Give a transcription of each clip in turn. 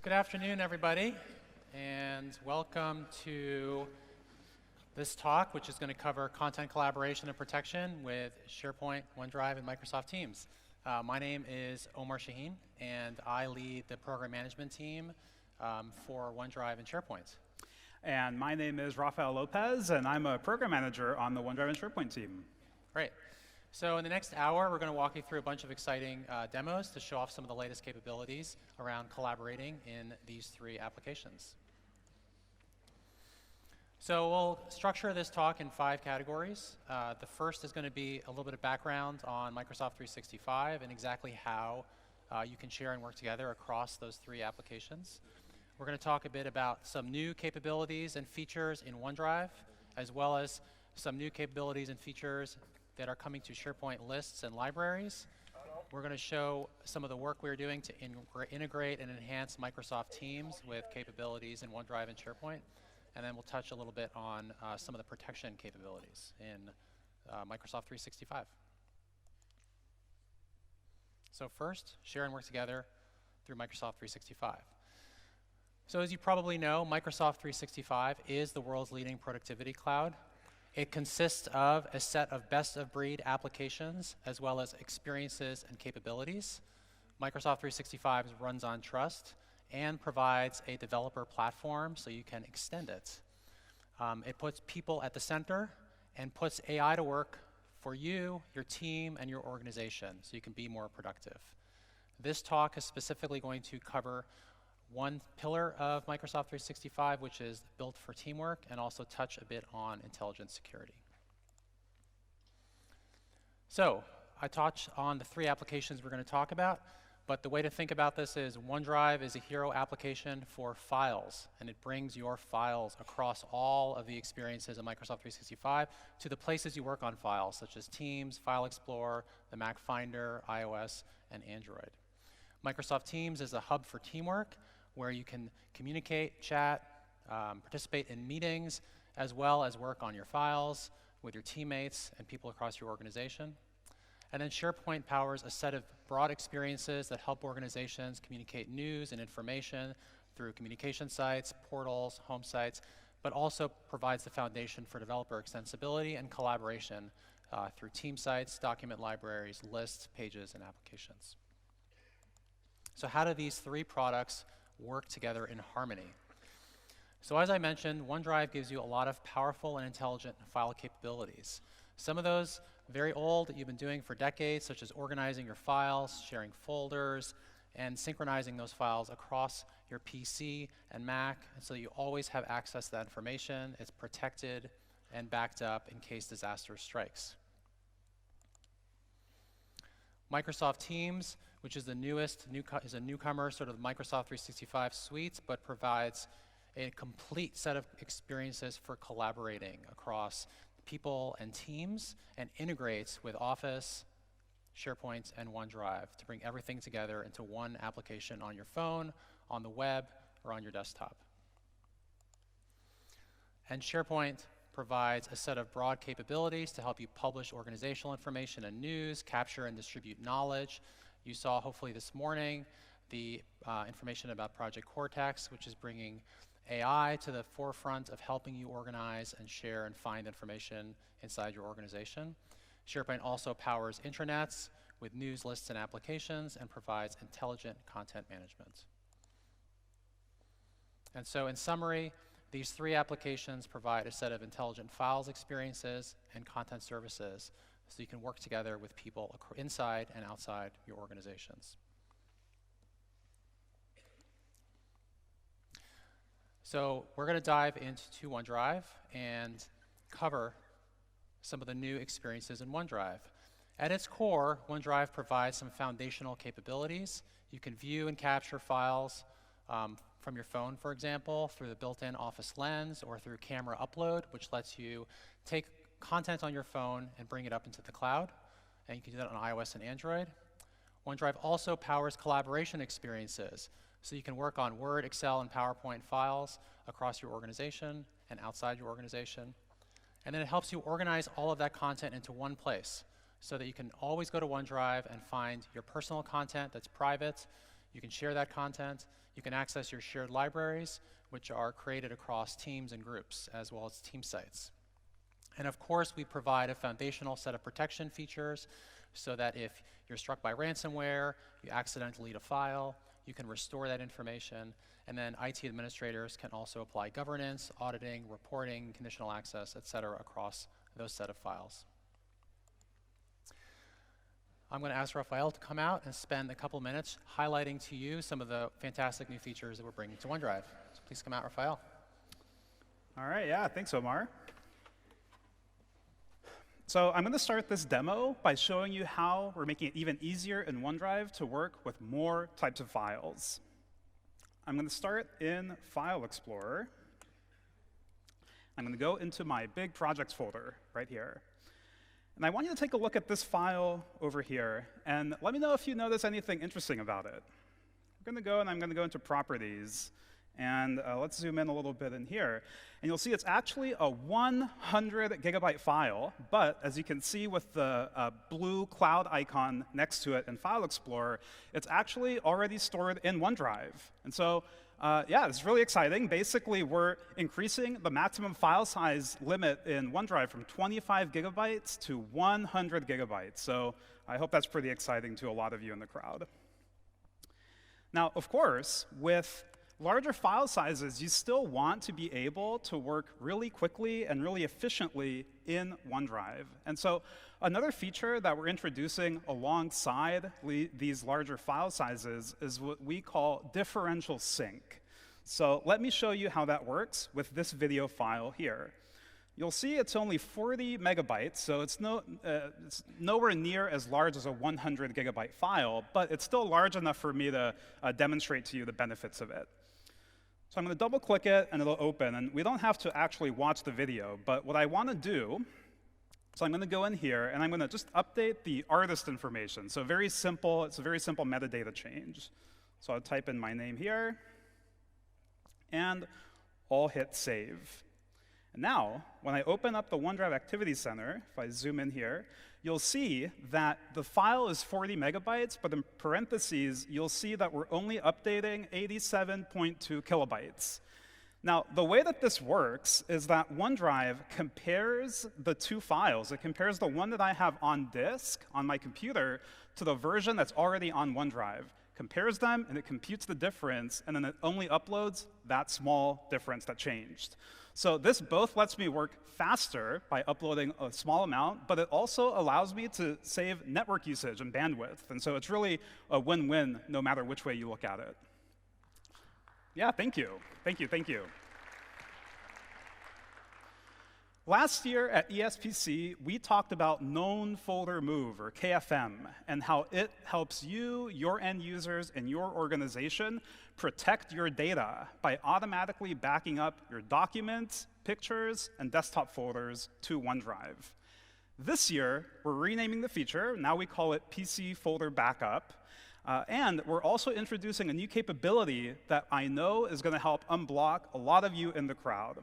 Good afternoon, everybody, and welcome to this talk, which is going to cover content collaboration and protection with SharePoint, OneDrive, and Microsoft Teams. My name is Omar Shahine, and I lead the program management team for OneDrive and SharePoint. And my name is Rafael Lopez, and I'm a program manager on the OneDrive and SharePoint team. Great. So in the next hour, we're going to walk you through a bunch of exciting demos to show off some of the latest capabilities around collaborating in these three applications. So we'll structure this talk in 5 categories. The first is going to be a little bit of background on Microsoft 365 and exactly how you can share and work together across those 3 applications. We're going to talk a bit about some new capabilities and features in OneDrive, as well as some new capabilities and features that are coming to SharePoint lists and libraries. We're going to show some of the work we're doing to integrate and enhance Microsoft Teams with capabilities in OneDrive and SharePoint. And then we'll touch a little bit on some of the protection capabilities in Microsoft 365. So first, share and work together through Microsoft 365. So as you probably know, Microsoft 365 is the world's leading productivity cloud. It consists of a set of best-of-breed applications as well as experiences and capabilities. Microsoft 365 runs on trust and provides a developer platform so you can extend it. It puts people at the center and puts AI to work for you, your team, and your organization so you can be more productive. This talk is specifically going to cover one pillar of Microsoft 365, which is built for teamwork, and also touch a bit on intelligent security. So I touched on the 3 applications we're going to talk about, but the way to think about this is OneDrive is a hero application for files, and it brings your files across all of the experiences of Microsoft 365 to the places you work on files, such as Teams, File Explorer, the Mac Finder, iOS, and Android. Microsoft Teams is a hub for teamwork, where you can communicate, chat, participate in meetings, as well as work on your files with your teammates and people across your organization. And then SharePoint powers a set of broad experiences that help organizations communicate news and information through communication sites, portals, home sites, but also provides the foundation for developer extensibility and collaboration through team sites, document libraries, lists, pages, and applications. So how do these 3 products work together in harmony? So as I mentioned, OneDrive gives you a lot of powerful and intelligent file capabilities. Some of those very old that you've been doing for decades, such as organizing your files, sharing folders, and synchronizing those files across your PC and Mac, and so you always have access to that information. It's protected and backed up in case disaster strikes. Microsoft Teams, which is the is a newcomer, sort of Microsoft 365 suites, but provides a complete set of experiences for collaborating across people and teams, and integrates with Office, SharePoint, and OneDrive to bring everything together into one application on your phone, on the web, or on your desktop. And SharePoint provides a set of broad capabilities to help you publish organizational information and news, capture and distribute knowledge. You saw, hopefully this morning, the information about Project Cortex, which is bringing AI to the forefront of helping you organize and share and find information inside your organization. SharePoint also powers intranets with news, lists, and applications, and provides intelligent content management. And so in summary, these 3 applications provide a set of intelligent files experiences and content services so you can work together with people inside and outside your organizations. So we're going to dive into OneDrive and cover some of the new experiences in OneDrive. At its core, OneDrive provides some foundational capabilities. You can view and capture files from your phone, for example, through the built-in Office Lens, or through camera upload, which lets you take content on your phone and bring it up into the cloud. And you can do that on iOS and Android. OneDrive also powers collaboration experiences, so you can work on Word, Excel, and PowerPoint files across your organization and outside your organization. And then it helps you organize all of that content into one place so that you can always go to OneDrive and find your personal content that's private, You can share that content. You can access your shared libraries, which are created across teams and groups, as well as team sites. And of course, we provide a foundational set of protection features so that if you're struck by ransomware, you accidentally delete a file, you can restore that information, and then IT administrators can also apply governance, auditing, reporting, conditional access, et cetera, across those set of files. I'm going to ask Rafael to come out and spend a couple minutes highlighting to you some of the fantastic new features that we're bringing to OneDrive. So please come out, Rafael. All right, yeah, thanks, Omar. So I'm going to start this demo by showing you how we're making it even easier in OneDrive to work with more types of files. I'm going to start in File Explorer. I'm going to go into my big projects folder right here. And I want you to take a look at this file over here, and let me know if you notice anything interesting about it. I'm going to go and I'm going to go into Properties, and let's zoom in a little bit in here. And you'll see it's actually a 100 gigabyte file, but as you can see with the blue cloud icon next to it in File Explorer, it's actually already stored in OneDrive. And so yeah, it's really exciting. Basically, we're increasing the maximum file size limit in OneDrive from 25 gigabytes to 100 gigabytes. So I hope that's pretty exciting to a lot of you in the crowd. Now, of course, with larger file sizes, you still want to be able to work really quickly and really efficiently in OneDrive. And so another feature that we're introducing alongside these larger file sizes is what we call Differential Sync. So let me show you how that works with this video file here. You'll see it's only 40 megabytes, so it's nowhere near as large as a 100 gigabyte file, but it's still large enough for me to demonstrate to you the benefits of it. So I'm going to double click it and it'll open, and we don't have to actually watch the video, but what I want to do, so I'm going to go in here and I'm going to just update the artist information. So very simple, it's a very simple metadata change. So I'll type in my name here and I'll hit save. And now, when I open up the OneDrive Activity Center, if I zoom in here, you'll see that the file is 40 megabytes, but in parentheses, you'll see that we're only updating 87.2 kilobytes. Now, the way that this works is that OneDrive compares the two files. It compares the one that I have on disk on my computer to the version that's already on OneDrive. Compares them, and it computes the difference, and then it only uploads that small difference that changed. So this both lets me work faster by uploading a small amount, but it also allows me to save network usage and bandwidth. And so it's really a win-win no matter which way you look at it. Yeah, thank you. Thank you, thank you. Last year at ESPC, we talked about known folder move, or KFM, and how it helps you, your end users, and your organization protect your data by automatically backing up your documents, pictures, and desktop folders to OneDrive. This year, we're renaming the feature. Now we call it PC Folder Backup. And we're also introducing a new capability that I know is going to help unblock a lot of you in the crowd.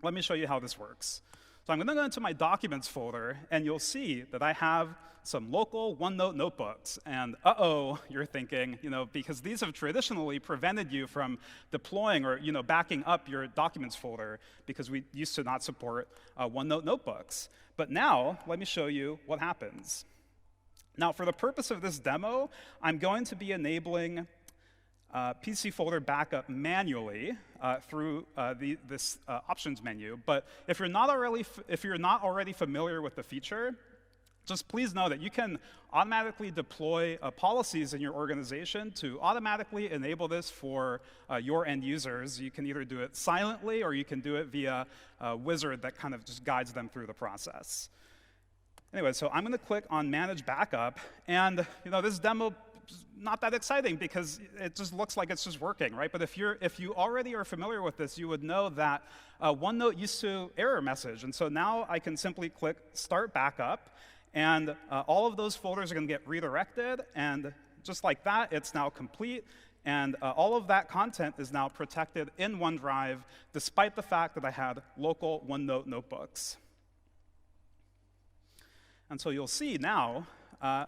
Let me show you how this works. So I'm going to go into my Documents folder, and you'll see that I have some local OneNote notebooks. And uh-oh, you're thinking, because these have traditionally prevented you from deploying or backing up your Documents folder because we used to not support OneNote notebooks. But now, let me show you what happens. Now, for the purpose of this demo, I'm going to be enabling PC folder backup manually through this options menu. But if you're not already familiar with the feature, just please know that you can automatically deploy policies in your organization to automatically enable this for your end users. You can either do it silently or you can do it via a wizard that kind of just guides them through the process. Anyway, so I'm going to click on Manage Backup, and this demo not that exciting because it just looks like it's just working, right? But if you already are familiar with this, you would know that OneNote used to error message. And so now I can simply click Start Backup, and all of those folders are going to get redirected. And just like that, it's now complete. And all of that content is now protected in OneDrive, despite the fact that I had local OneNote notebooks. And so you'll see now,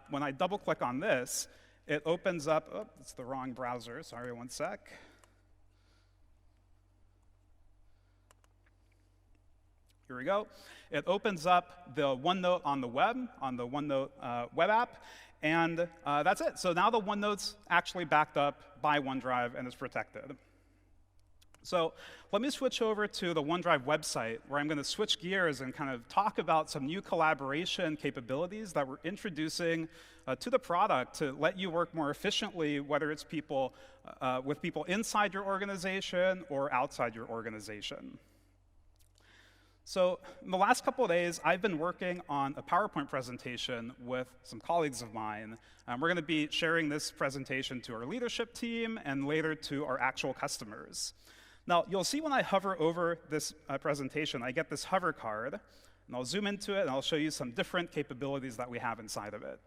when I double-click on this, it opens up, oh, it's the wrong browser, sorry, one sec. Here we go. It opens up the OneNote on the web, on the OneNote web app, and that's it. So now the OneNote's actually backed up by OneDrive and is protected. So let me switch over to the OneDrive website, where I'm going to switch gears and kind of talk about some new collaboration capabilities that we're introducing to the product to let you work more efficiently, whether it's people with people inside your organization or outside your organization. So in the last couple of days, I've been working on a PowerPoint presentation with some colleagues of mine. We're going to be sharing this presentation to our leadership team and later to our actual customers. Now, you'll see when I hover over this presentation, I get this hover card, and I'll zoom into it, and I'll show you some different capabilities that we have inside of it.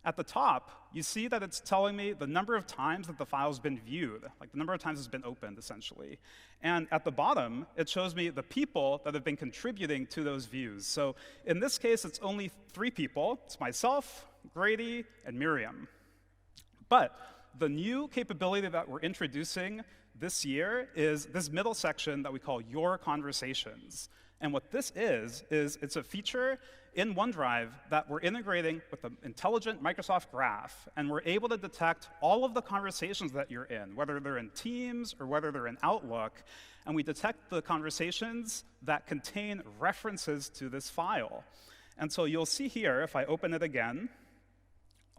At the top, you see that it's telling me the number of times that the file's been viewed, like the number of times it's been opened, essentially. And at the bottom, it shows me the people that have been contributing to those views. So in this case, it's only 3 people. It's myself, Grady, and Miriam. But the new capability that we're introducing this year is this middle section that we call Your Conversations. And what this is it's a feature in OneDrive that we're integrating with the intelligent Microsoft Graph, and we're able to detect all of the conversations that you're in, whether they're in Teams or whether they're in Outlook, and we detect the conversations that contain references to this file. And so you'll see here, if I open it again,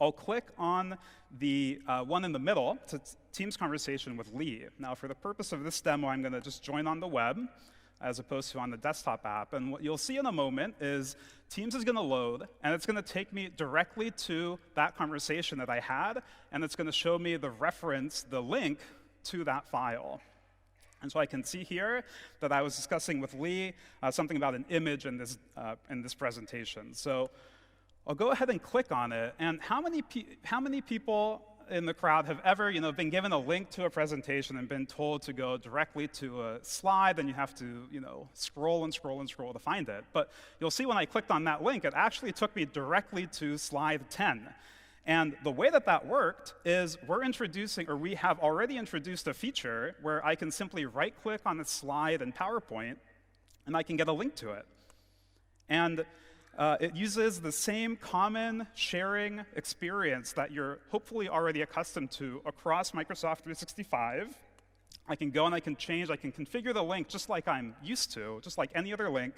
I'll click on the one in the middle, it's a Teams conversation with Lee. Now, for the purpose of this demo, I'm going to just join on the web, as opposed to on the desktop app. And what you'll see in a moment is Teams is going to load, and it's going to take me directly to that conversation that I had, and it's going to show me the reference, the link to that file. And so I can see here that I was discussing with Lee something about an image in this presentation. So I'll go ahead and click on it, and how many people in the crowd have ever, been given a link to a presentation and been told to go directly to a slide, and you have to, scroll and scroll and scroll to find it? But you'll see when I clicked on that link, it actually took me directly to slide 10. And the way that worked is we have already introduced a feature where I can simply right-click on the slide in PowerPoint, and I can get a link to it. And it uses the same common sharing experience that you're hopefully already accustomed to across Microsoft 365. I can go and I can configure the link just like I'm used to, just like any other link.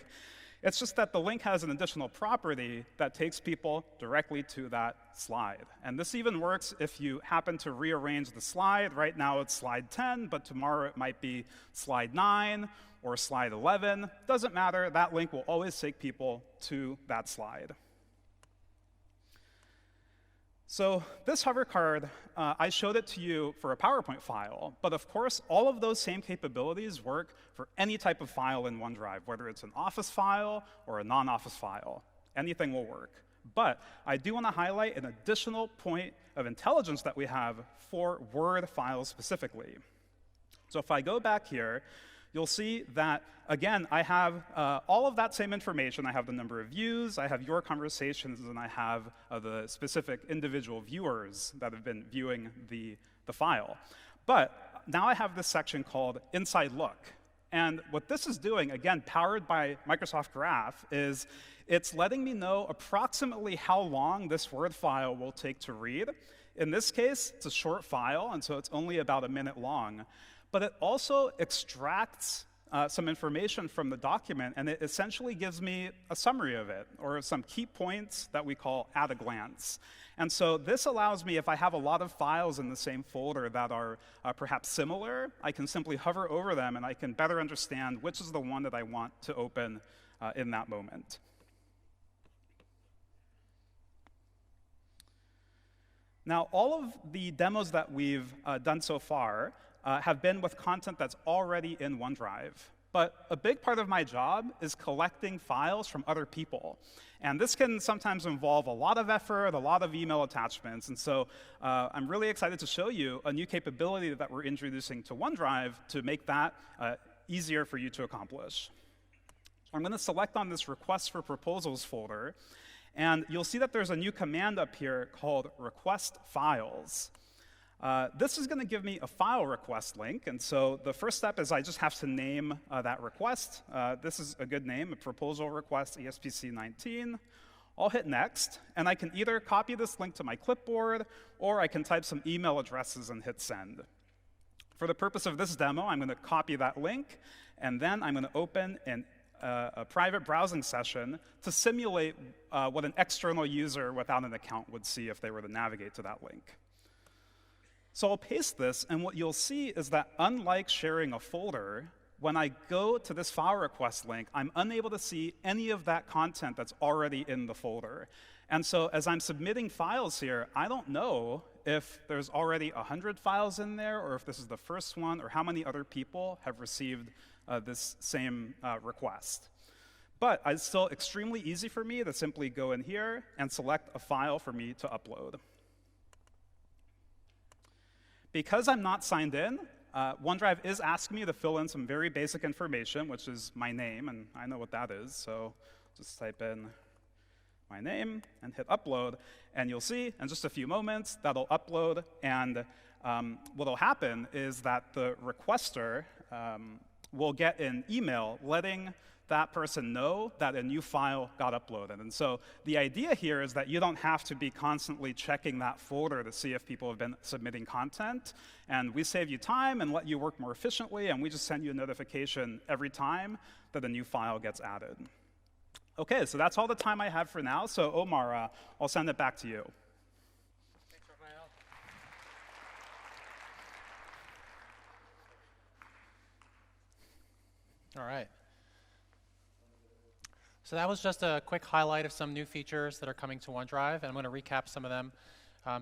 It's just that the link has an additional property that takes people directly to that slide. And this even works if you happen to rearrange the slide. Right now it's slide 10, but tomorrow it might be slide 9 or slide 11. Doesn't matter, that link will always take people to that slide. So this hover card, I showed it to you for a PowerPoint file, but of course, all of those same capabilities work for any type of file in OneDrive, whether it's an Office file or a non-Office file. Anything will work. But I do want to highlight an additional point of intelligence that we have for Word files specifically. So if I go back here, you'll see that, again, I have all of that same information. I have the number of views, I have your conversations, and I have the specific individual viewers that have been viewing the file. But now I have this section called Inside Look. And what this is doing, again, powered by Microsoft Graph, is it's letting me know approximately how long this Word file will take to read. In this case, it's a short file, and so it's only about a minute long. But it also extracts some information from the document, and it essentially gives me a summary of it, or some key points that we call at a glance. And so this allows me, if I have a lot of files in the same folder that are perhaps similar, I can simply hover over them, and I can better understand which is the one that I want to open in that moment. Now, all of the demos that we've done so far have been with content that's already in OneDrive. But a big part of my job is collecting files from other people. And this can sometimes involve a lot of effort, a lot of email attachments. And so I'm really excited to show you a new capability that we're introducing to OneDrive to make that easier for you to accomplish. So I'm going to select on this Request for Proposals folder. And you'll see that there's a new command up here called request files. This is going to give me a file request link. And so the first step is I just have to name that request. This is a good name, a proposal request ESPC 19. I'll hit next, and I can either copy this link to my clipboard, or I can type some email addresses and hit send. For the purpose of this demo, I'm going to copy that link, and then I'm going to open a private browsing session to simulate what an external user without an account would see if they were to navigate to that link. So I'll paste this, and what you'll see is that unlike sharing a folder, when I go to this file request link, I'm unable to see any of that content that's already in the folder. And so as I'm submitting files here, I don't know if there's already 100 files in there, or if this is the first one, or how many other people have received this same request. But it's still extremely easy for me to simply go in here and select a file for me to upload. Because I'm not signed in, OneDrive is asking me to fill in some very basic information, which is my name, and I know what that is. So just type in my name and hit upload, and you'll see in just a few moments that'll upload, and what'll happen is that the requester will get an email letting that person know that a new file got uploaded. And so the idea here is that you don't have to be constantly checking that folder to see if people have been submitting content. And we save you time and let you work more efficiently, and we just send you a notification every time that a new file gets added. OK, so that's all the time I have for now. So Omar, I'll send it back to you. Thanks, Rafael. All right. So that was just a quick highlight of some new features that are coming to OneDrive, and I'm going to recap some of them.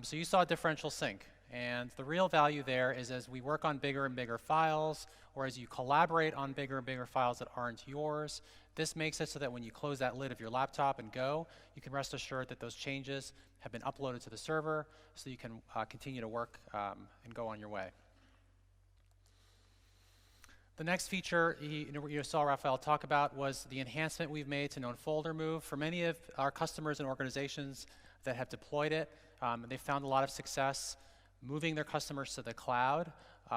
So you saw differential sync, and the real value there is as we work on bigger and bigger files, or as you collaborate on bigger and bigger files that aren't yours, this makes it so that when you close that lid of your laptop and go, you can rest assured that those changes have been uploaded to the server so you can continue to work and go on your way. The next feature you saw Rafael talk about was the enhancement we've made to known folder move. For many of our customers and organizations that have deployed it, they've found a lot of success moving their customers to the cloud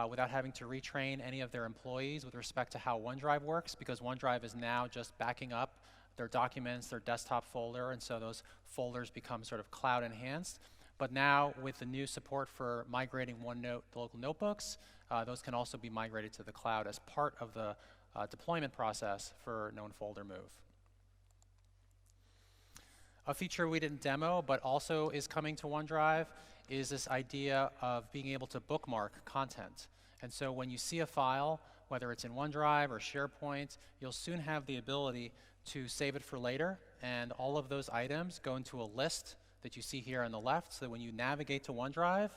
without having to retrain any of their employees with respect to how OneDrive works, because OneDrive is now just backing up their documents, their desktop folder, and so those folders become sort of cloud enhanced. But now with the new support for migrating OneNote to local notebooks, those can also be migrated to the cloud as part of the deployment process for known folder move. A feature we didn't demo but also is coming to OneDrive is this idea of being able to bookmark content. And so when you see a file, whether it's in OneDrive or SharePoint, you'll soon have the ability to save it for later, and all of those items go into a list that you see here on the left, so that when you navigate to OneDrive,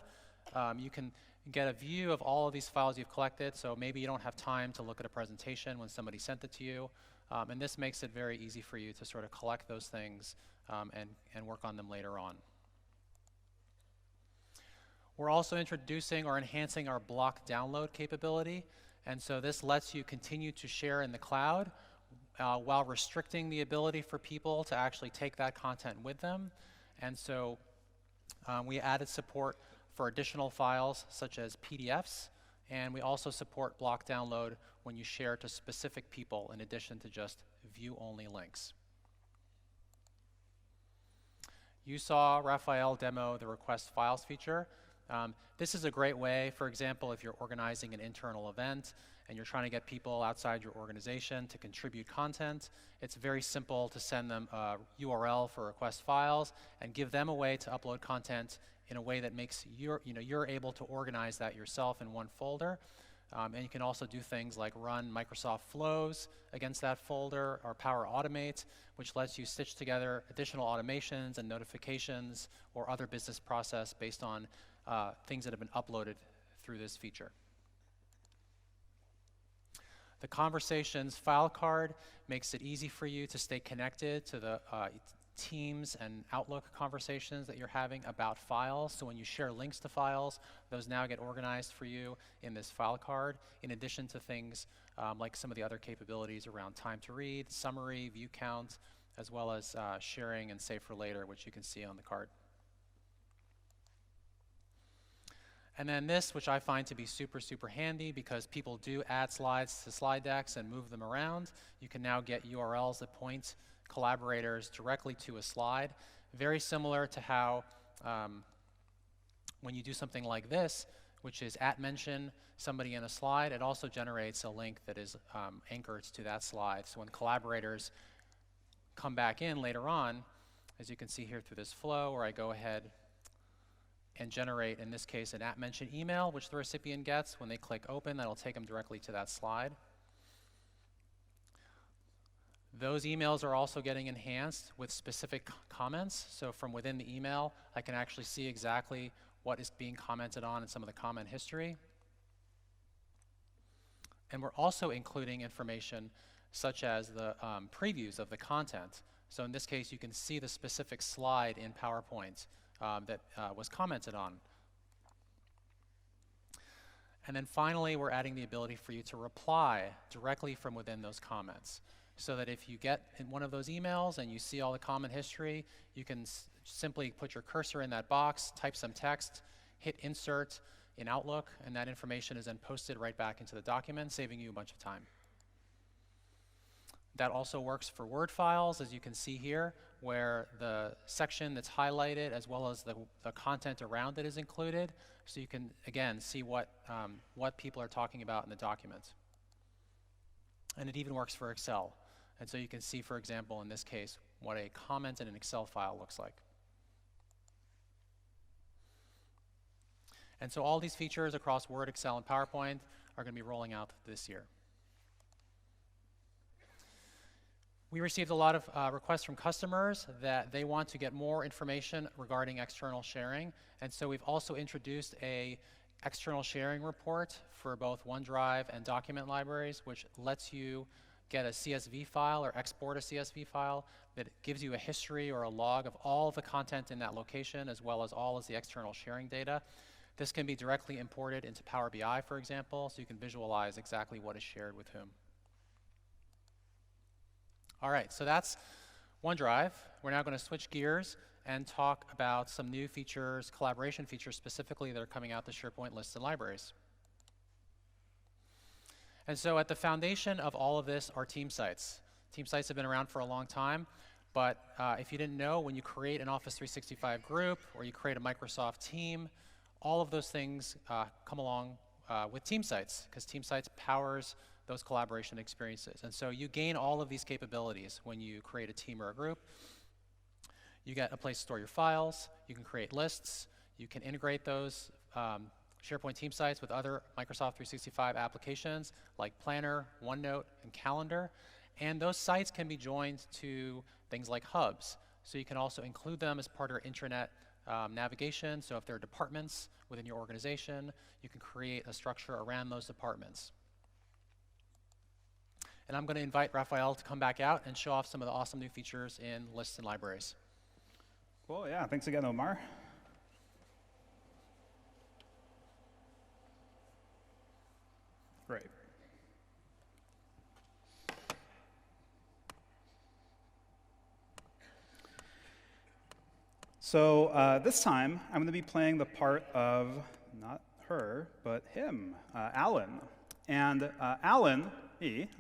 you can get a view of all of these files you've collected. So maybe you don't have time to look at a presentation when somebody sent it to you, and this makes it very easy for you to sort of collect those things and work on them later on. We're also introducing or enhancing our block download capability, and so this lets you continue to share in the cloud while restricting the ability for people to actually take that content with them. And so we added support for additional files such as PDFs, and we also support block download when you share to specific people in addition to just view-only links. You saw Rafael demo the request files feature. This is a great way, for example, if you're organizing an internal event and you're trying to get people outside your organization to contribute content, it's very simple to send them a URL for request files and give them a way to upload content in a way that makes you're able to organize that yourself in one folder. And you can also do things like run Microsoft flows against that folder, or Power Automate, which lets you stitch together additional automations and notifications or other business process based on things that have been uploaded through this feature. The Conversations file card makes it easy for you to stay connected to the Teams and Outlook conversations that you're having about files. So when you share links to files, those now get organized for you in this file card, in addition to things like some of the other capabilities around time to read, summary, view count, as well as sharing and save for later, which you can see on the card. And then this, which I find to be super, super handy because people do add slides to slide decks and move them around. You can now get URLs that point collaborators directly to a slide. Very similar to how when you do something like this, which is @mention somebody in a slide, it also generates a link that is anchored to that slide. So when collaborators come back in later on, as you can see here through this flow, where I go ahead and generate, in this case, an @mention email, which the recipient gets. When they click open, that'll take them directly to that slide. Those emails are also getting enhanced with specific comments. So from within the email, I can actually see exactly what is being commented on in some of the comment history. And we're also including information such as the previews of the content. So in this case, you can see the specific slide in PowerPoint that was commented on. And then finally, we're adding the ability for you to reply directly from within those comments. So that if you get in one of those emails and you see all the comment history, you can simply put your cursor in that box, type some text, hit insert in Outlook, and that information is then posted right back into the document, saving you a bunch of time. That also works for Word files, as you can see here, where the section that's highlighted as well as the content around it is included. So you can, again, see what people are talking about in the document. And it even works for Excel. And so you can see, for example, in this case, what a comment in an Excel file looks like. And so all these features across Word, Excel, and PowerPoint are going to be rolling out this year. We received a lot of requests from customers that they want to get more information regarding external sharing. And so we've also introduced a external sharing report for both OneDrive and document libraries, which lets you get a CSV file or export a CSV file that gives you a history or a log of all the content in that location, as well as all of the external sharing data. This can be directly imported into Power BI, for example, so you can visualize exactly what is shared with whom. All right, so that's OneDrive. We're now going to switch gears and talk about some new features, collaboration features specifically, that are coming out to SharePoint lists and libraries. And so at the foundation of all of this are team sites. Team sites have been around for a long time, but if you didn't know, when you create an Office 365 group or you create a Microsoft team, all of those things come along with team sites, because team sites powers those collaboration experiences. And so you gain all of these capabilities when you create a team or a group. You get a place to store your files, you can create lists, you can integrate those SharePoint team sites with other Microsoft 365 applications like Planner, OneNote, and Calendar. And those sites can be joined to things like hubs. So you can also include them as part of your intranet navigation. So if there are departments within your organization, you can create a structure around those departments. And I'm going to invite Rafael to come back out and show off some of the awesome new features in lists and libraries. Cool, yeah, thanks again, Omar. Great. So this time, I'm going to be playing the part of, not her, but him, Alan. And Alan,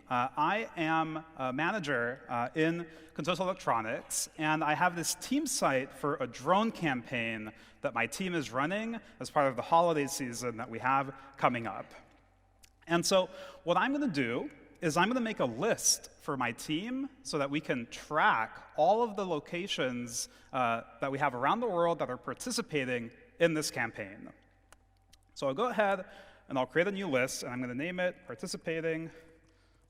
I am a manager in Consoles Electronics, and I have this team site for a drone campaign that my team is running as part of the holiday season that we have coming up. And so what I'm going to do is I'm going to make a list for my team so that we can track all of the locations that we have around the world that are participating in this campaign. So I'll go ahead and I'll create a new list, and I'm going to name it Participating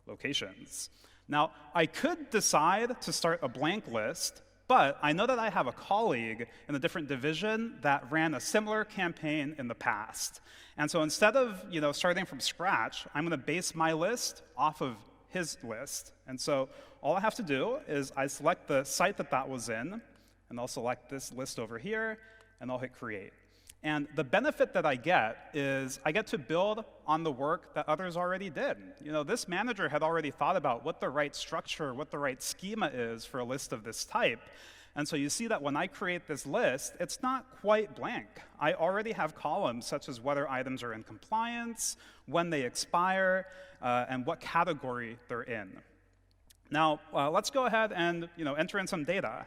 Locations. Now, I could decide to start a blank list, but I know that I have a colleague in a different division that ran a similar campaign in the past. And so instead of starting from scratch, I'm going to base my list off of his list. And so all I have to do is I select the site that that was in, and I'll select this list over here, and I'll hit Create. And the benefit that I get is I get to build on the work that others already did. This manager had already thought about what the right structure, what the right schema is for a list of this type. And so you see that when I create this list, it's not quite blank. I already have columns such as whether items are in compliance, when they expire, and what category they're in. Now, let's go ahead and enter in some data.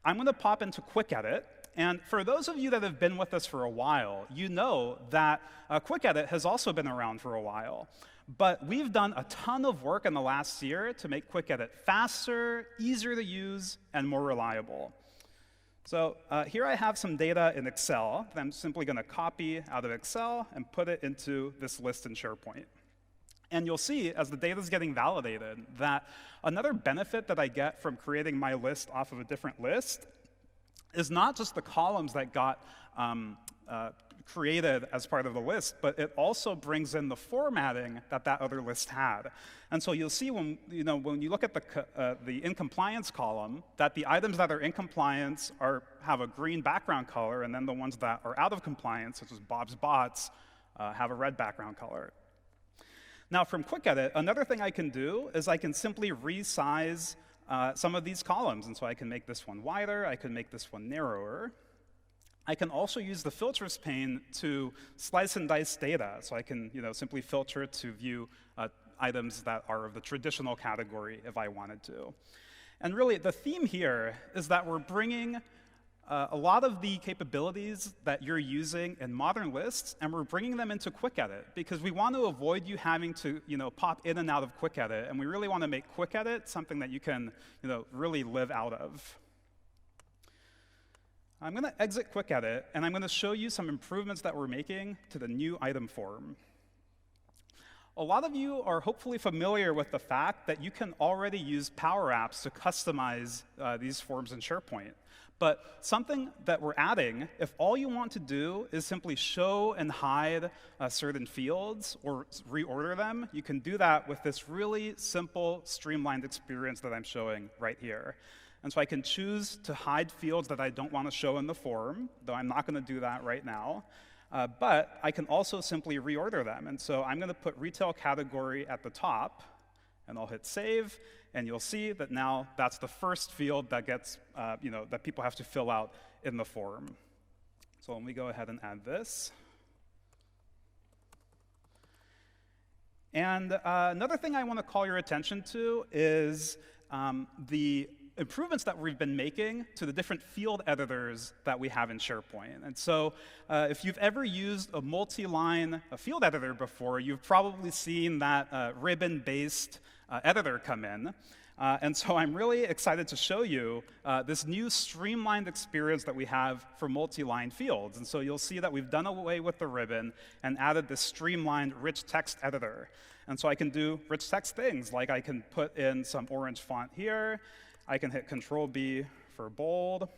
I'm going to pop into QuickEdit. And for those of you that have been with us for a while, you know that QuickEdit has also been around for a while. But we've done a ton of work in the last year to make QuickEdit faster, easier to use, and more reliable. So here I have some data in Excel that I'm simply going to copy out of Excel and put it into this list in SharePoint. And you'll see, as the data is getting validated, that another benefit that I get from creating my list off of a different list is not just the columns that got created as part of the list, but it also brings in the formatting that other list had. And so you'll see when you look at the in compliance column, that the items that are in compliance have a green background color, and then the ones that are out of compliance, such as Bob's Bots, have a red background color. Now, from QuickEdit, another thing I can do is I can simply resize some of these columns. And so I can make this one wider. I can make this one narrower. I can also use the filters pane to slice and dice data. So I can simply filter to view items that are of the traditional category if I wanted to. And really, the theme here is that we're bringing a lot of the capabilities that you're using in modern lists, and we're bringing them into QuickEdit because we want to avoid you having to pop in and out of QuickEdit, and we really want to make QuickEdit something that you can really live out of. I'm going to exit QuickEdit, and I'm going to show you some improvements that we're making to the new item form. A lot of you are hopefully familiar with the fact that you can already use Power Apps to customize these forms in SharePoint. But something that we're adding, if all you want to do is simply show and hide certain fields or reorder them, you can do that with this really simple, streamlined experience that I'm showing right here. And so I can choose to hide fields that I don't want to show in the form, though I'm not going to do that right now. But I can also simply reorder them. And so I'm going to put retail category at the top, and I'll hit save. And you'll see that now that's the first field that gets, that people have to fill out in the form. So let me go ahead and add this. And another thing I want to call your attention to is the improvements that we've been making to the different field editors that we have in SharePoint. And so if you've ever used a multi-line field editor before, you've probably seen that ribbon-based editor come in. And so I'm really excited to show you this new streamlined experience that we have for multi-line fields. And so you'll see that we've done away with the ribbon and added this streamlined rich text editor. And so I can do rich text things, like I can put in some orange font here. I can hit Control-B for bold.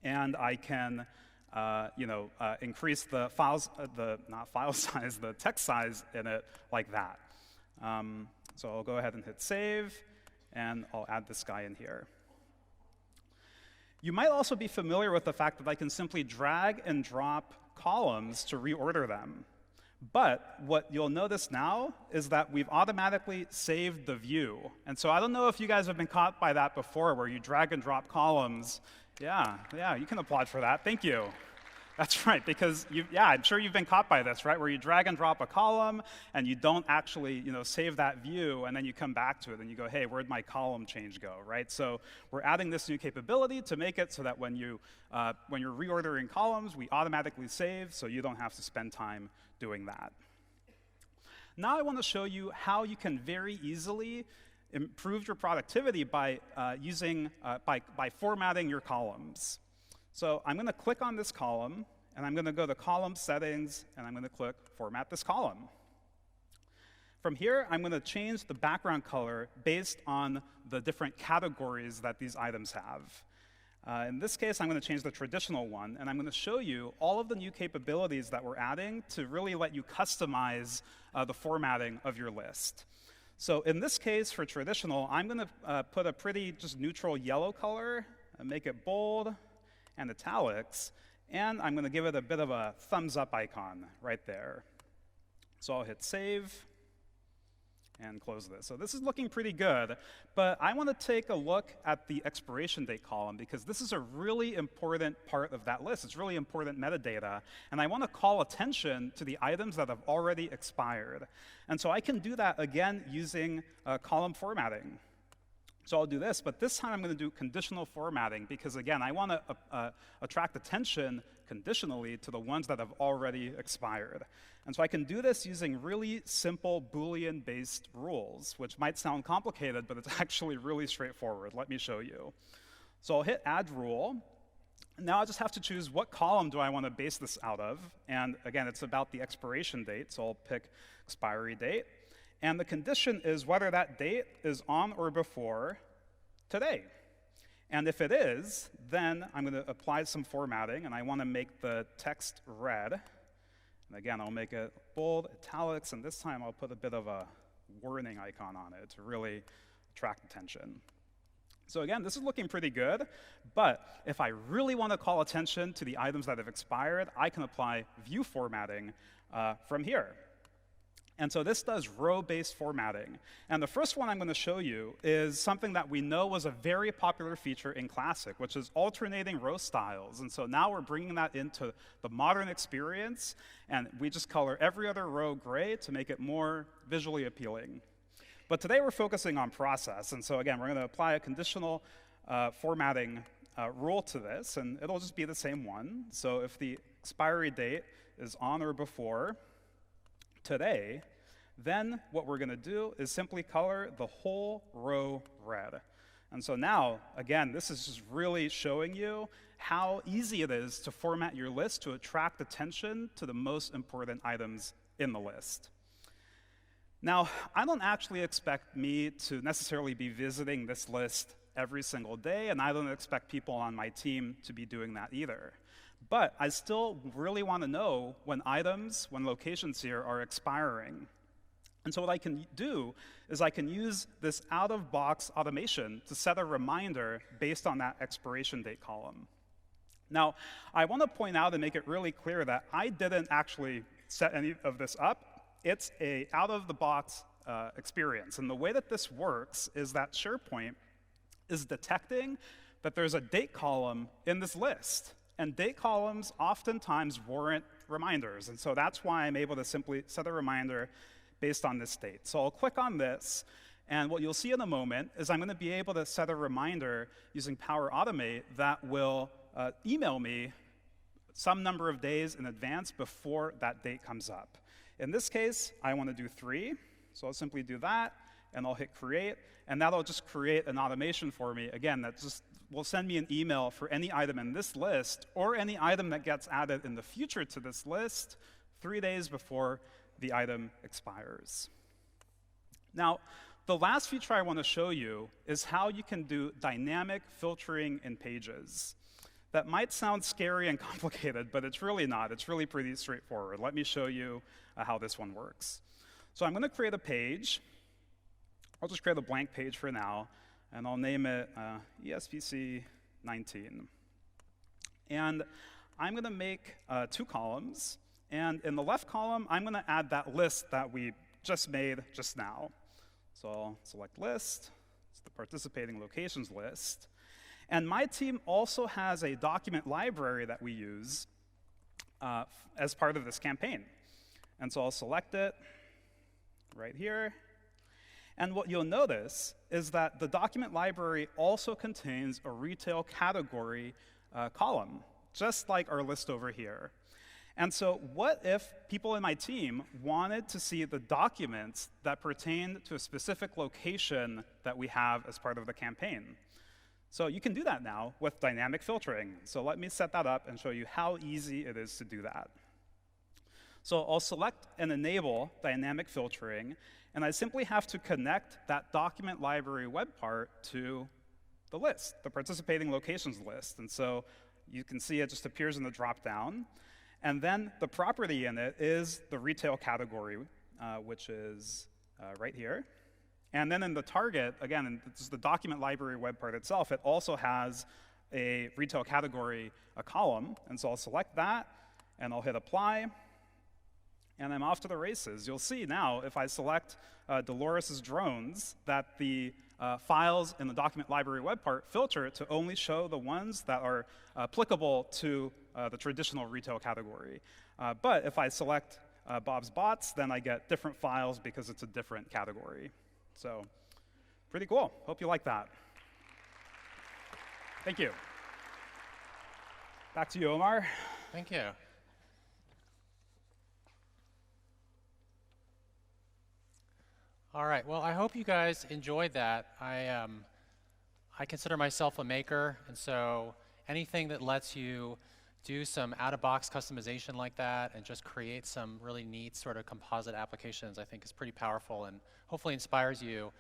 And I can increase the the text size in it like that. So I'll go ahead and hit save, and I'll add this guy in here. You might also be familiar with the fact that I can simply drag and drop columns to reorder them. But what you'll notice now is that we've automatically saved the view. And so I don't know if you guys have been caught by that before, where you drag and drop columns. Yeah, you can applaud for that. Thank you. That's right, because I'm sure you've been caught by this, right? Where you drag and drop a column, and you don't actually, save that view, and then you come back to it, and you go, hey, where'd my column change go, right? So we're adding this new capability to make it so that when you're reordering columns, we automatically save, so you don't have to spend time doing that. Now I want to show you how you can very easily improve your productivity by formatting your columns. So I'm going to click on this column, and I'm going to go to Column Settings, and I'm going to click Format this column. From here, I'm going to change the background color based on the different categories that these items have. In this case, I'm going to change the traditional one, and I'm going to show you all of the new capabilities that we're adding to really let you customize the formatting of your list. So in this case, for traditional, I'm going to put a pretty just neutral yellow color and make it bold and italics. And I'm going to give it a bit of a thumbs up icon right there. So I'll hit save and close this. So this is looking pretty good, but I want to take a look at the expiration date column because this is a really important part of that list. It's really important metadata, and I want to call attention to the items that have already expired. And so I can do that again using column formatting. So I'll do this, but this time I'm going to do conditional formatting because, again, I want to attract attention conditionally to the ones that have already expired. And so I can do this using really simple Boolean-based rules, which might sound complicated, but it's actually really straightforward. Let me show you. So I'll hit Add Rule. Now I just have to choose what column do I want to base this out of. And again, it's about the expiration date, so I'll pick expiry date. And the condition is whether that date is on or before today. And if it is, then I'm going to apply some formatting, and I want to make the text red. And again, I'll make it bold, italics, and this time I'll put a bit of a warning icon on it to really attract attention. So again, this is looking pretty good, but if I really want to call attention to the items that have expired, I can apply view formatting from here. And so this does row-based formatting. And the first one I'm going to show you is something that we know was a very popular feature in Classic, which is alternating row styles. And so now we're bringing that into the modern experience, and we just color every other row gray to make it more visually appealing. But today we're focusing on process. And so again, we're going to apply a conditional formatting rule to this, and it'll just be the same one. So if the expiry date is on or before today, then what we're going to do is simply color the whole row red. And so now, again, this is just really showing you how easy it is to format your list to attract attention to the most important items in the list. Now, I don't actually expect me to necessarily be visiting this list every single day, and I don't expect people on my team to be doing that either. But I still really want to know when locations here are expiring. And so what I can do is I can use this out-of-box automation to set a reminder based on that expiration date column. Now, I want to point out and make it really clear that I didn't actually set any of this up. It's a out-of-the-box experience. And the way that this works is that SharePoint is detecting that there's a date column in this list. And date columns oftentimes warrant reminders. And so that's why I'm able to simply set a reminder based on this date. So I'll click on this, and what you'll see in a moment is I'm going to be able to set a reminder using Power Automate that will email me some number of days in advance before that date comes up. In this case, I want to do 3. So I'll simply do that, and I'll hit Create, and that'll just create an automation for me. Again, that just will send me an email for any item in this list or any item that gets added in the future to this list 3 days before the item expires. Now, the last feature I want to show you is how you can do dynamic filtering in pages. That might sound scary and complicated, but it's really not. It's really pretty straightforward. Let me show you how this one works. So I'm going to create a page. I'll just create a blank page for now, and I'll name it ESPC 19. And I'm going to make 2 columns. And in the left column, I'm going to add that list that we just made just now. So I'll select List. It's the participating locations list. And my team also has a document library that we use as part of this campaign. And so I'll select it right here. And what you'll notice is that the document library also contains a retail category column, just like our list over here. And so what if people in my team wanted to see the documents that pertain to a specific location that we have as part of the campaign? So you can do that now with dynamic filtering. So let me set that up and show you how easy it is to do that. So I'll select and enable dynamic filtering, and I simply have to connect that document library Webpart to the list, the participating locations list. And so you can see it just appears in the drop-down. And then the property in it is the retail category, which is right here. And then in the target, again, it's the document library Webpart itself, it also has a retail category, a column. And so I'll select that, and I'll hit apply, and I'm off to the races. You'll see now, if I select Dolores' drones, that the files in the document library Webpart filter to only show the ones that are applicable to the traditional retail category. But if I select Bob's Bots, then I get different files because it's a different category. So pretty cool. Hope you like that. Thank you. Back to you, Omar. Thank you. All right, well, I hope you guys enjoyed that. I consider myself a maker, and so anything that lets you do some out-of-box customization like that and just create some really neat sort of composite applications, I think is pretty powerful and hopefully inspires you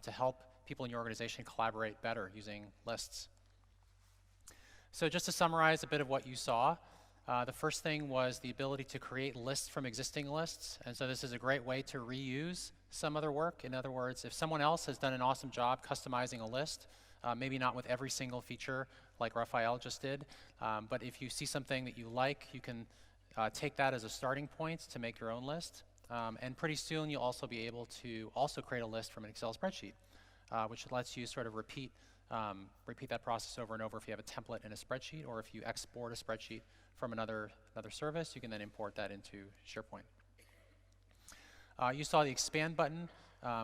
to help people in your organization collaborate better using lists. So just to summarize a bit of what you saw, the first thing was the ability to create lists from existing lists. And so this is a great way to reuse some other work. In other words, if someone else has done an awesome job customizing a list, maybe not with every single feature like Rafael just did, but if you see something that you like, you can take that as a starting point to make your own list. And pretty soon you'll also be able to also create a list from an Excel spreadsheet, which lets you sort of repeat that process over and over if you have a template in a spreadsheet, or if you export a spreadsheet from another service, you can then import that into SharePoint. You saw the expand button,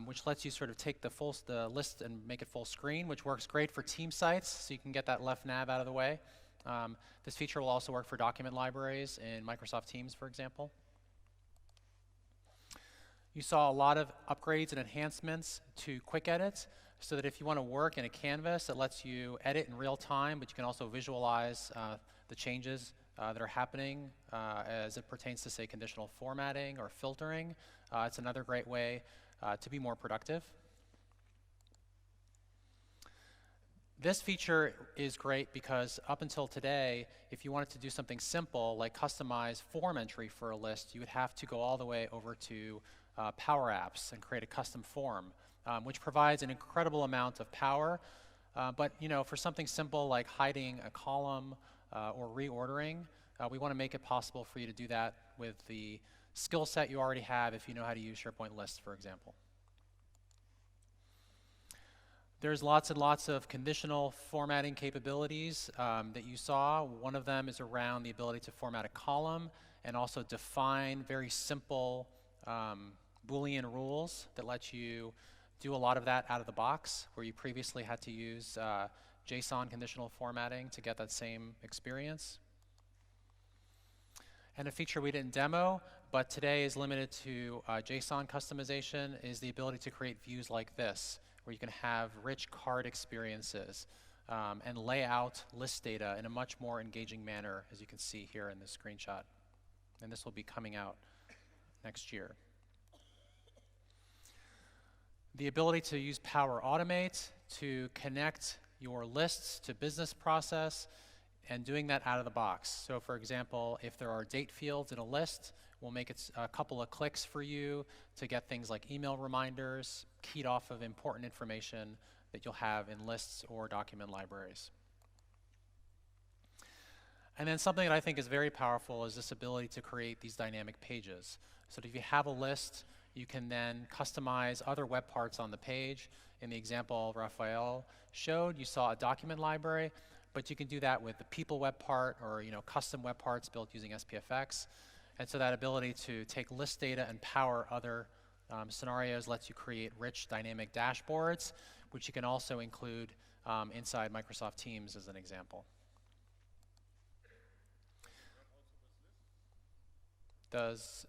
which lets you sort of take the list and make it full screen, which works great for team sites, so you can get that left nav out of the way. This feature will also work for document libraries in Microsoft Teams, for example. You saw a lot of upgrades and enhancements to QuickEdit, so that if you want to work in a canvas, it lets you edit in real time, but you can also visualize the changes that are happening as it pertains to, say, conditional formatting or filtering. It's another great way to be more productive. This feature is great because up until today, if you wanted to do something simple like customize form entry for a list, you would have to go all the way over to Power Apps and create a custom form, which provides an incredible amount of power. But for something simple like hiding a column or reordering, we want to make it possible for you to do that with the skill set you already have if you know how to use SharePoint List, for example. There's lots and lots of conditional formatting capabilities that you saw. One of them is around the ability to format a column and also define very simple Boolean rules that let you do a lot of that out of the box, where you previously had to use JSON conditional formatting to get that same experience. And a feature we didn't demo, but today is limited to JSON customization, is the ability to create views like this, where you can have rich card experiences and lay out list data in a much more engaging manner, as you can see here in this screenshot. And this will be coming out next year. The ability to use Power Automate to connect your lists to business process, and doing that out of the box. So for example, if there are date fields in a list, we'll make it a couple of clicks for you to get things like email reminders keyed off of important information that you'll have in lists or document libraries. And then something that I think is very powerful is this ability to create these dynamic pages. So that if you have a list, you can then customize other web parts on the page. In the example Rafael showed, you saw a document library, but you can do that with the people web part or custom web parts built using SPFX. And so that ability to take list data and power other scenarios lets you create rich dynamic dashboards, which you can also include inside Microsoft Teams as an example. Does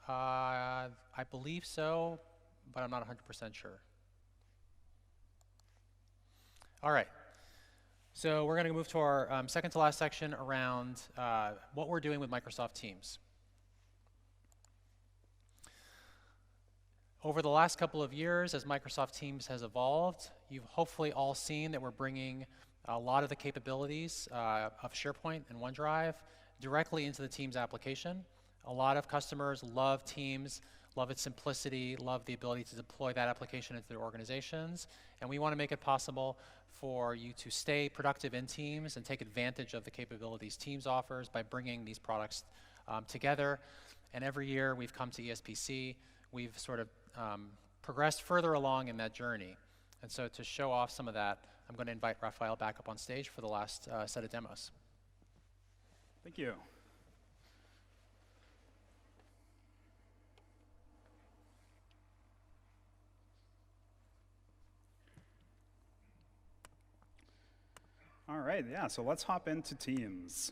I believe so, but I'm not 100% sure. All right. So we're going to move to our second to last section around what we're doing with Microsoft Teams. Over the last couple of years, as Microsoft Teams has evolved, you've hopefully all seen that we're bringing a lot of the capabilities of SharePoint and OneDrive directly into the Teams application. A lot of customers love Teams, love its simplicity, love the ability to deploy that application into their organizations, and we want to make it possible for you to stay productive in Teams and take advantage of the capabilities Teams offers by bringing these products together. And every year we've come to ESPC, we've sort of progressed further along in that journey. And so to show off some of that, I'm going to invite Rafael back up on stage for the last set of demos. Thank you. All right, yeah, so let's hop into Teams.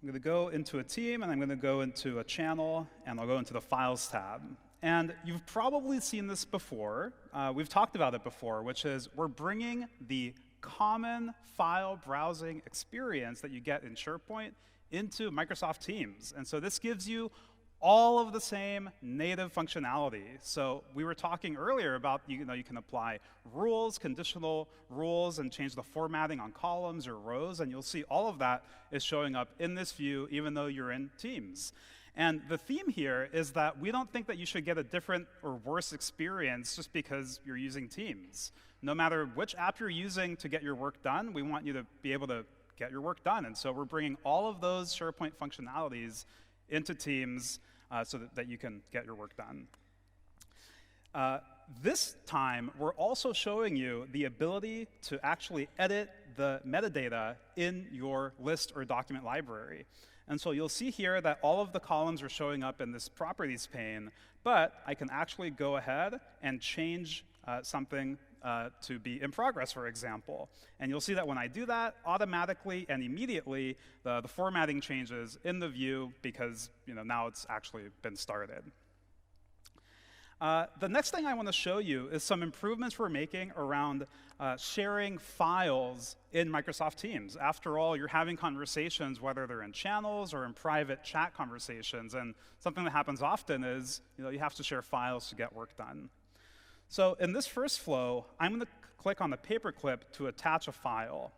I'm going to go into a team, and I'm going to go into a channel, and I'll go into the Files tab. And you've probably seen this before. We've talked about it before, which is we're bringing the common file browsing experience that you get in SharePoint into Microsoft Teams. And so this gives you all of the same native functionality. So we were talking earlier about, you can apply rules, conditional rules, and change the formatting on columns or rows, and you'll see all of that is showing up in this view, even though you're in Teams. And the theme here is that we don't think that you should get a different or worse experience just because you're using Teams. No matter which app you're using to get your work done, we want you to be able to get your work done. And so we're bringing all of those SharePoint functionalities into Teams so that you can get your work done. This time, we're also showing you the ability to actually edit the metadata in your list or document library. And so you'll see here that all of the columns are showing up in this properties pane, but I can actually go ahead and change something to be in progress, for example. And you'll see that when I do that, automatically and immediately, the formatting changes in the view because now it's actually been started. The next thing I want to show you is some improvements we're making around sharing files in Microsoft Teams. After all, you're having conversations, whether they're in channels or in private chat conversations, and something that happens often is you have to share files to get work done. So in this first flow, I'm going to click on the paperclip to attach a file.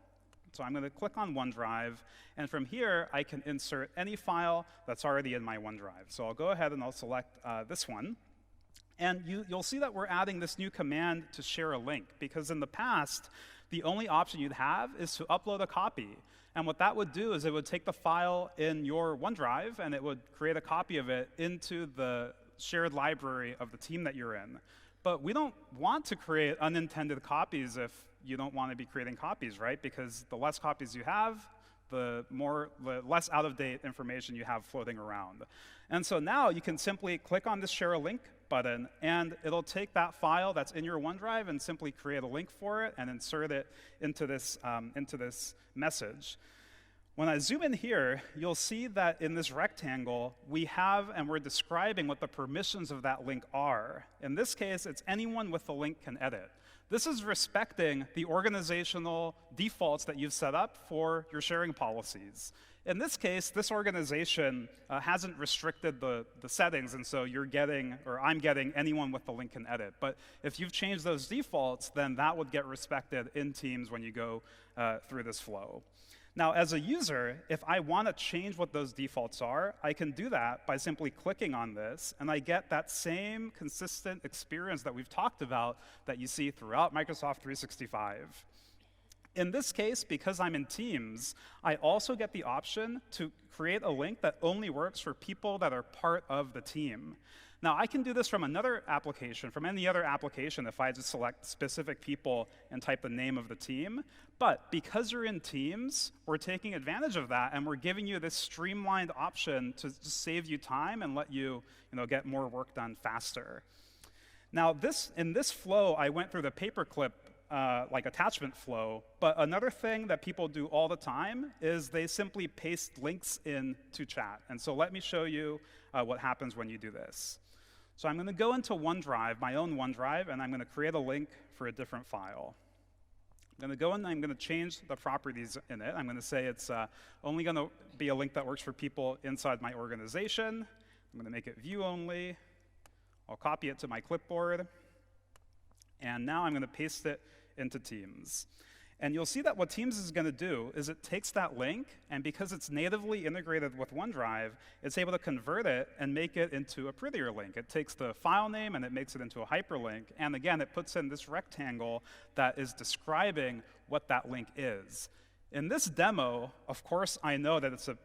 So I'm going to click on OneDrive, and from here, I can insert any file that's already in my OneDrive. So I'll go ahead and I'll select this one. And you'll see that we're adding this new command to share a link, because in the past, the only option you'd have is to upload a copy. And what that would do is it would take the file in your OneDrive, and it would create a copy of it into the shared library of the team that you're in. But we don't want to create unintended copies if you don't want to be creating copies, right? Because the less copies you have, the less out-of-date information you have floating around. And so now you can simply click on this Share a Link button, and it'll take that file that's in your OneDrive and simply create a link for it and insert it into this message. When I zoom in here, you'll see that in this rectangle, we have and we're describing what the permissions of that link are. In this case, it's anyone with the link can edit. This is respecting the organizational defaults that you've set up for your sharing policies. In this case, this organization hasn't restricted the settings, and so you're getting, or I'm getting, anyone with the link can edit. But if you've changed those defaults, then that would get respected in Teams when you go through this flow. Now, as a user, if I want to change what those defaults are, I can do that by simply clicking on this, and I get that same consistent experience that we've talked about that you see throughout Microsoft 365. In this case, because I'm in Teams, I also get the option to create a link that only works for people that are part of the team. Now, I can do this from another application, from any other application, if I just select specific people and type the name of the team. But because you're in Teams, we're taking advantage of that, and we're giving you this streamlined option to just save you time and let you, get more work done faster. Now, in this flow, I went through the paperclip like attachment flow, but another thing that people do all the time is they simply paste links into chat. And so let me show you what happens when you do this. So I'm going to go into OneDrive, my own OneDrive, and I'm going to create a link for a different file. I'm going to go in and I'm going to change the properties in it. I'm going to say it's only going to be a link that works for people inside my organization. I'm going to make it view only. I'll copy it to my clipboard. And now I'm going to paste it into Teams. And you'll see that what Teams is going to do is it takes that link, and because it's natively integrated with OneDrive, it's able to convert it and make it into a prettier link. It takes the file name and it makes it into a hyperlink. And again, it puts in this rectangle that is describing what that link is. In this demo, of course, I know that it's a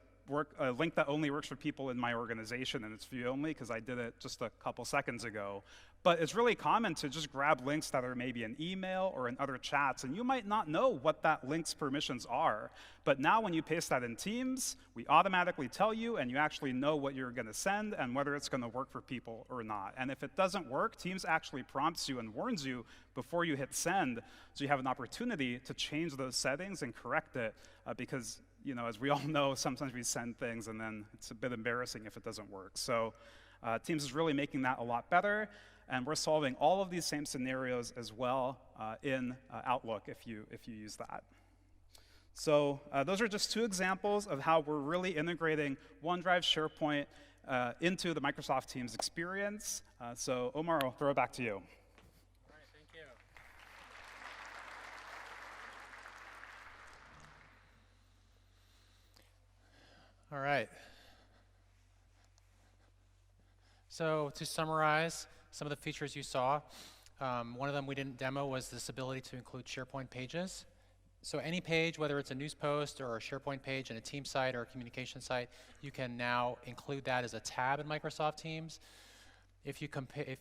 link that only works for people in my organization, and it's view only because I did it just a couple seconds ago. But it's really common to just grab links that are maybe in email or in other chats, and you might not know what that link's permissions are. But now when you paste that in Teams, we automatically tell you, and you actually know what you're going to send and whether it's going to work for people or not. And if it doesn't work, Teams actually prompts you and warns you before you hit send, so you have an opportunity to change those settings and correct it, because as we all know, sometimes we send things and then it's a bit embarrassing if it doesn't work. So Teams is really making that a lot better, and we're solving all of these same scenarios as well in Outlook if you use that. So those are just two examples of how we're really integrating OneDrive, SharePoint into the Microsoft Teams experience. So Omar, I'll throw it back to you. All right. So to summarize some of the features you saw, one of them we didn't demo was this ability to include SharePoint pages. So any page, whether it's a news post or a SharePoint page in a team site or a communication site, you can now include that as a tab in Microsoft Teams. If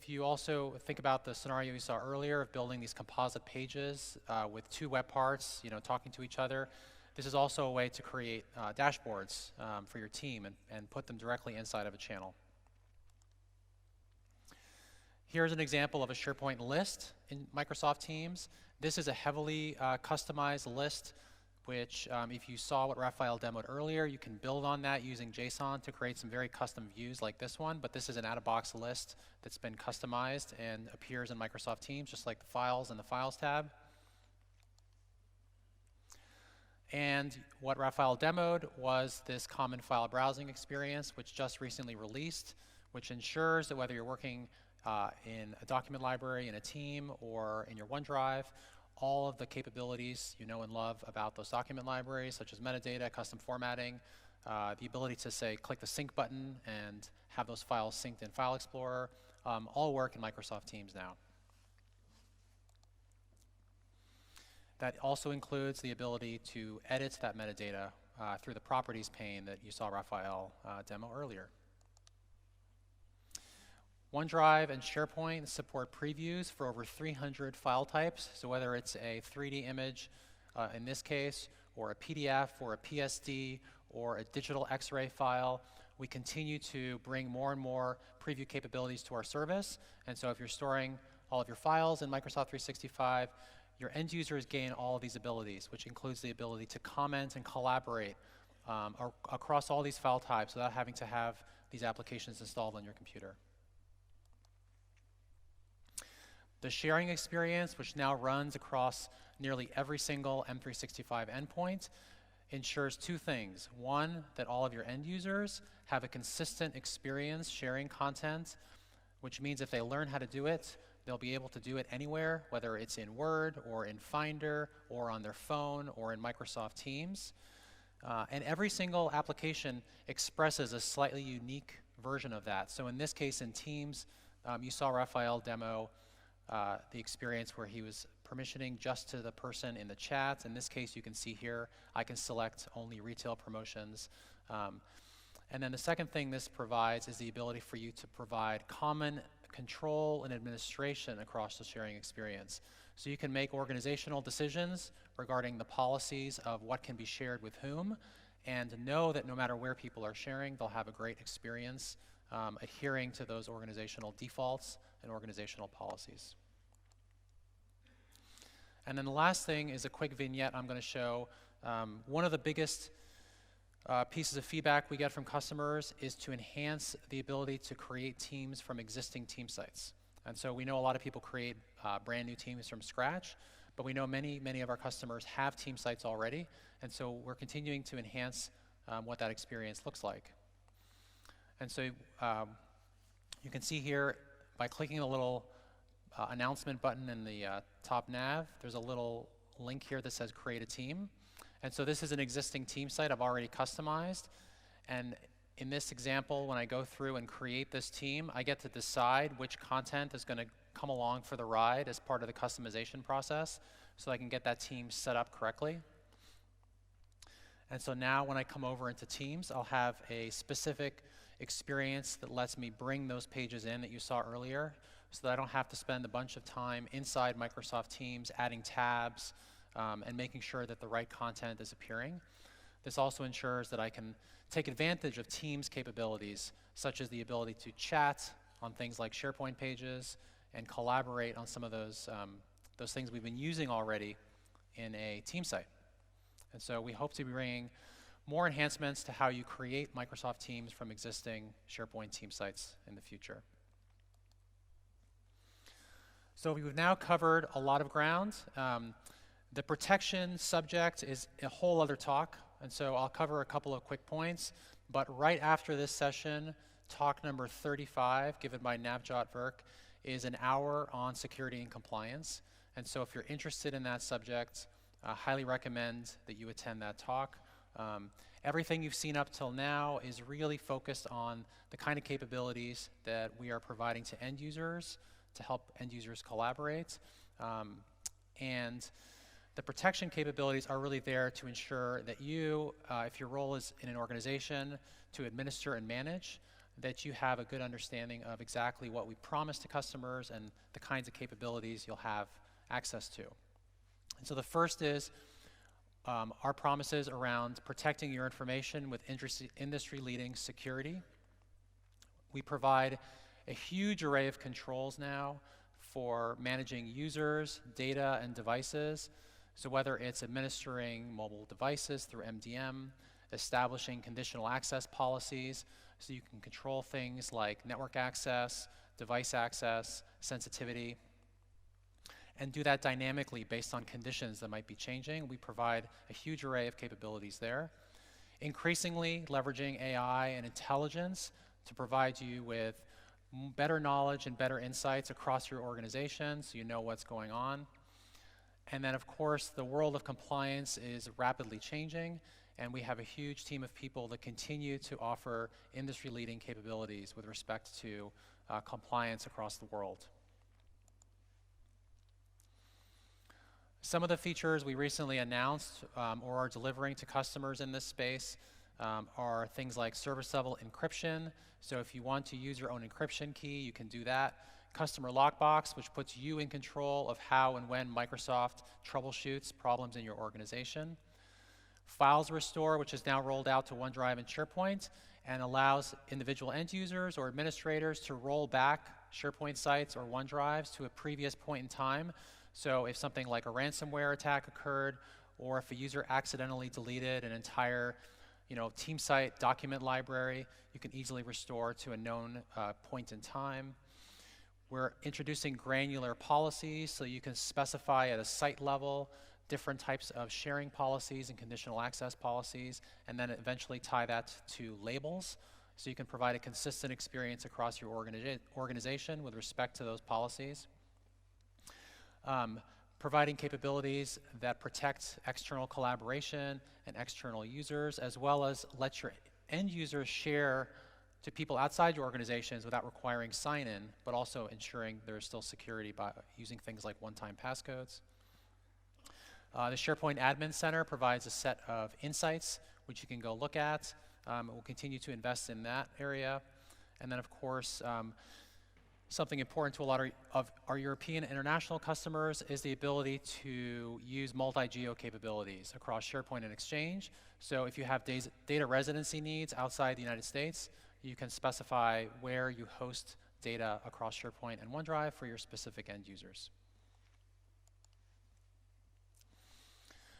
you also think about the scenario you saw earlier of building these composite pages with two web parts, talking to each other, this is also a way to create dashboards for your team and put them directly inside of a channel. Here's an example of a SharePoint list in Microsoft Teams. This is a heavily customized list, which if you saw what Rafael demoed earlier, you can build on that using JSON to create some very custom views like this one. But this is an out-of-box list that's been customized and appears in Microsoft Teams, just like the Files and the Files tab. And what Rafael demoed was this common file browsing experience, which just recently released, which ensures that whether you're working in a document library in a team or in your OneDrive, all of the capabilities you know and love about those document libraries, such as metadata, custom formatting, the ability to, say, click the sync button and have those files synced in File Explorer, all work in Microsoft Teams now. That also includes the ability to edit that metadata through the properties pane that you saw Rafael demo earlier. OneDrive and SharePoint support previews for over 300 file types. So whether it's a 3D image in this case, or a PDF, or a PSD, or a digital X-ray file, we continue to bring more and more preview capabilities to our service. And so if you're storing all of your files in Microsoft 365, your end users gain all of these abilities, which includes the ability to comment and collaborate across all these file types without having to have these applications installed on your computer. The sharing experience, which now runs across nearly every single M365 endpoint, ensures two things. One, that all of your end users have a consistent experience sharing content, which means if they learn how to do it, they'll be able to do it anywhere, whether it's in Word or in Finder or on their phone or in Microsoft Teams. And every single application expresses a slightly unique version of that. So in this case, in Teams, you saw Rafael demo the experience where he was permissioning just to the person in the chat. In this case, you can see here, I can select only retail promotions. And then the second thing this provides is the ability for you to provide common control and administration across the sharing experience. So you can make organizational decisions regarding the policies of what can be shared with whom, and know that no matter where people are sharing, they'll have a great experience adhering to those organizational defaults and organizational policies. And then the last thing is a quick vignette I'm going to show. One of the biggest pieces of feedback we get from customers is to enhance the ability to create teams from existing team sites. And so we know a lot of people create brand new teams from scratch, but we know many of our customers have team sites already, and so we're continuing to enhance what that experience looks like. And so you can see here, by clicking the little announcement button in the top nav, there's a little link here that says create a team. And so this is an existing team site I've already customized. And in this example, when I go through and create this team, I get to decide which content is going to come along for the ride as part of the customization process, so I can get that team set up correctly. And so now when I come over into Teams, I'll have a specific experience that lets me bring those pages in that you saw earlier, so that I don't have to spend a bunch of time inside Microsoft Teams adding tabs and making sure that the right content is appearing. This also ensures that I can take advantage of Teams capabilities, such as the ability to chat on things like SharePoint pages and collaborate on some of those things we've been using already in a team site. And so we hope to be bringing more enhancements to how you create Microsoft Teams from existing SharePoint team sites in the future. So we've now covered a lot of ground. The protection subject is a whole other talk, and so I'll cover a couple of quick points. But right after this session, talk number 35, given by Navjot Virk, is an hour on security and compliance. And so if you're interested in that subject, I highly recommend that you attend that talk. Everything you've seen up till now is really focused on the kind of capabilities that we are providing to end users to help end users collaborate. And the protection capabilities are really there to ensure that you, if your role is in an organization to administer and manage, that you have a good understanding of exactly what we promise to customers and the kinds of capabilities you'll have access to. And so the first is our promises around protecting your information with industry-leading security. We provide a huge array of controls now for managing users, data, and devices. So whether it's administering mobile devices through MDM, establishing conditional access policies, so you can control things like network access, device access, sensitivity, and do that dynamically based on conditions that might be changing. We provide a huge array of capabilities there. Increasingly leveraging AI and intelligence to provide you with better knowledge and better insights across your organization so you know what's going on. And then, of course, the world of compliance is rapidly changing, and we have a huge team of people that continue to offer industry-leading capabilities with respect to compliance across the world. Some of the features we recently announced or are delivering to customers in this space are things like service-level encryption. So if you want to use your own encryption key, you can do that. Customer Lockbox, which puts you in control of how and when Microsoft troubleshoots problems in your organization. Files Restore, which is now rolled out to OneDrive and SharePoint and allows individual end users or administrators to roll back SharePoint sites or OneDrives to a previous point in time. So if something like a ransomware attack occurred, or if a user accidentally deleted an entire team site document library, you can easily restore to a known point in time. We're introducing granular policies, so you can specify at a site level different types of sharing policies and conditional access policies, and then eventually tie that to labels, so you can provide a consistent experience across your organization with respect to those policies. Providing capabilities that protect external collaboration and external users, as well as let your end users share to people outside your organizations without requiring sign-in, but also ensuring there's still security by using things like one-time passcodes. The SharePoint Admin Center provides a set of insights which you can go look at. We'll continue to invest in that area. And then, of course, something important to a lot of our European and international customers is the ability to use multi-geo capabilities across SharePoint and Exchange. So if you have data residency needs outside the United States, you can specify where you host data across SharePoint and OneDrive for your specific end users.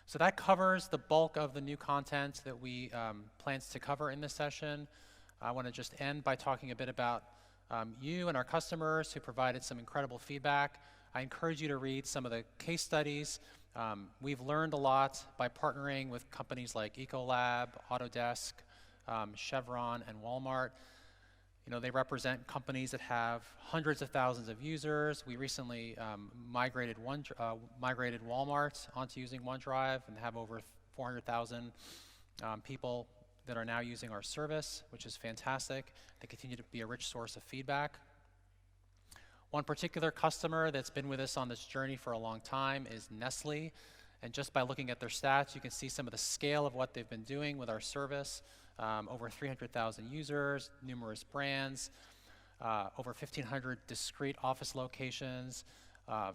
So that covers the bulk of the new content that we plan to cover in this session. I want to just end by talking a bit about you and our customers who provided some incredible feedback. I encourage you to read some of the case studies. We've learned a lot by partnering with companies like Ecolab, Autodesk, Chevron, and Walmart. They represent companies that have hundreds of thousands of users. We recently migrated Walmart onto using OneDrive and have over 400,000 people that are now using our service, which is fantastic. They continue to be a rich source of feedback. One particular customer that's been with us on this journey for a long time is Nestle. And just by looking at their stats, you can see some of the scale of what they've been doing with our service. Over 300,000 users, numerous brands, over 1,500 discrete office locations,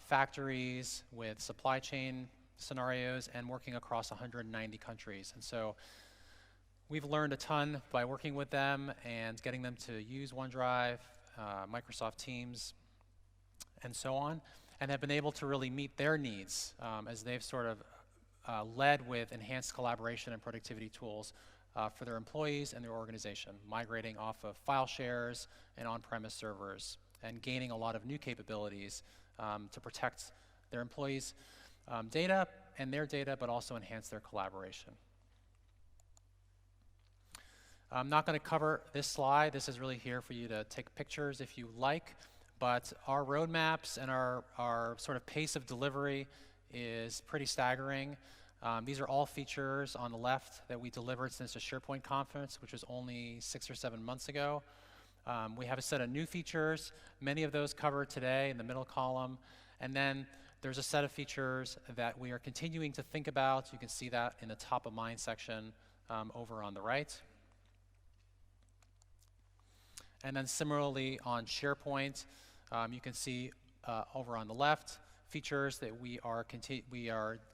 factories with supply chain scenarios, and working across 190 countries. And so we've learned a ton by working with them and getting them to use OneDrive, Microsoft Teams, and so on, and have been able to really meet their needs as they've sort of led with enhanced collaboration and productivity tools for their employees and their organization, migrating off of file shares and on-premise servers, and gaining a lot of new capabilities to protect their employees' data and their data, but also enhance their collaboration. I'm not going to cover this slide. This is really here for you to take pictures if you like, but our roadmaps and our sort of pace of delivery is pretty staggering. These are all features on the left that we delivered since the SharePoint conference, which was only 6 or 7 months ago. We have a set of new features, many of those covered today in the middle column, and then there's a set of features that we are continuing to think about. You can see that in the top of mind section over on the right. And then similarly on SharePoint, you can see over on the left features that we are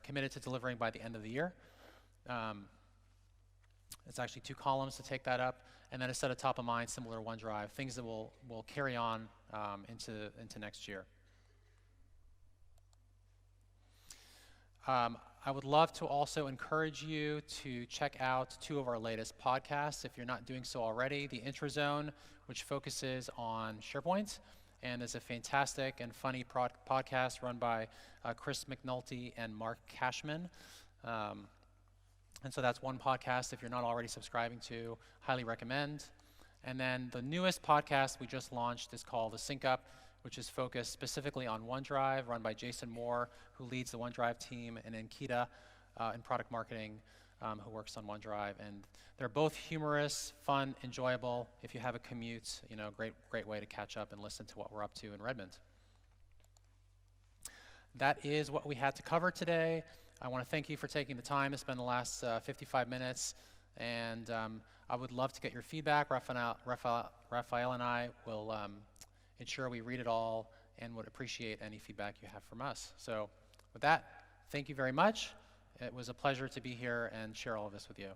committed to delivering by the end of the year. It's actually 2 columns to take that up, and then a set of top of mind similar to OneDrive, things that will carry on into next year. I would love to also encourage you to check out 2 of our latest podcasts if you're not doing so already. The Intro Zone, which focuses on SharePoint, and is a fantastic and funny podcast run by Chris McNulty and Mark Cashman. And so that's one podcast if you're not already subscribing to, highly recommend. And then the newest podcast we just launched is called The Sync Up, which is focused specifically on OneDrive, run by Jason Moore, who leads the OneDrive team, and Ankita in product marketing, who works on OneDrive. And they're both humorous, fun, enjoyable. If you have a commute, great way to catch up and listen to what we're up to in Redmond. That is what we had to cover today. I want to thank you for taking the time to spend the last 55 minutes, and I would love to get your feedback. Rafael and I will ensure we read it all and would appreciate any feedback you have from us. So with that, thank you very much. It was a pleasure to be here and share all of this with you.